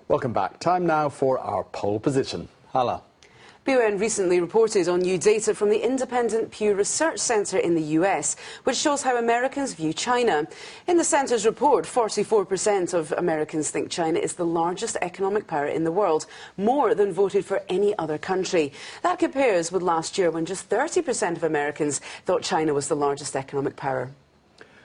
Welcome back. Time now for our poll position. Hala. BON recently reported on new data from the independent Pew Research Center in the US, which shows how Americans view China. In the center's report, 44% of Americans think China is the largest economic power in the world, more than voted for any other country. That compares with last year, when just 30% of Americans thought China was the largest economic power.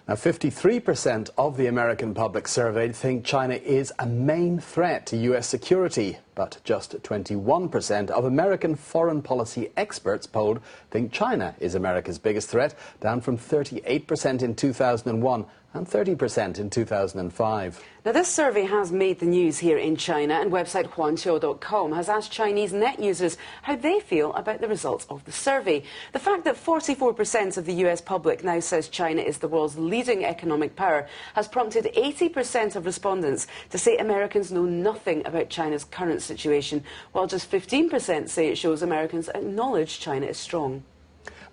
Now, 53% of the American public surveyed think China is a main threat to US security, but just 21% of American foreign policy experts polled think China is America's biggest threat, down from 38% in 2001 and 30% in 2005. Now, this survey has made the news here in China, and website Huanqiu.com has asked Chinese net users how they feel about the results of the survey. The fact that 44% of the US public now says China is the world's leading economic power has prompted 80% of respondents to say Americans know nothing about China's current situation, while just 15% say it shows Americans acknowledge China is strong.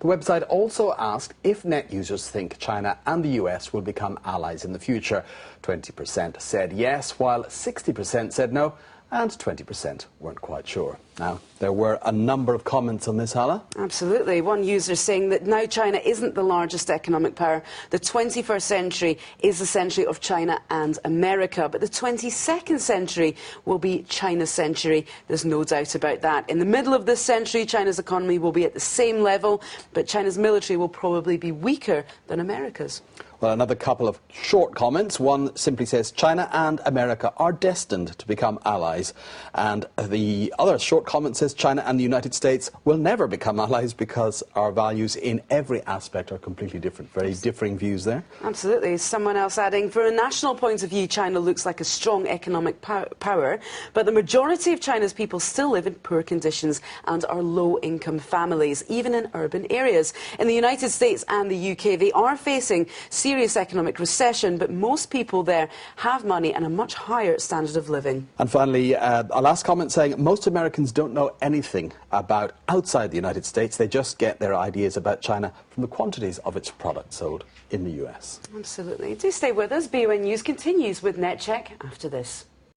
The website also asked if net users think China and the US will become allies in the future. 20% said yes, while 60% said no, and 20% weren't quite sure. Now, there were a number of comments on this, Hala. Absolutely. One user saying that now China isn't the largest economic power. The 21st century is the century of China and America, but the 22nd century will be China's century. There's no doubt about that. In the middle of this century, China's economy will be at the same level, but China's military will probably be weaker than America's. Well, another couple of short comments. One simply says China and America are destined to become allies. And the other short comment says China and the United States will never become allies because our values in every aspect are completely different. Very differing views there. Absolutely. Someone else adding, from a national point of view, China looks like a strong economic power, but the majority of China's people still live in poor conditions and are low-income families, even in urban areas. In the United States and the UK, they are facing serious economic recession, but most people there have money and a much higher standard of living. And finally, a last comment saying most Americans don't know anything about outside the United States. They just get their ideas about China from the quantities of its products sold in the US. Absolutely. Do stay with us. BON News continues with NetCheck after this.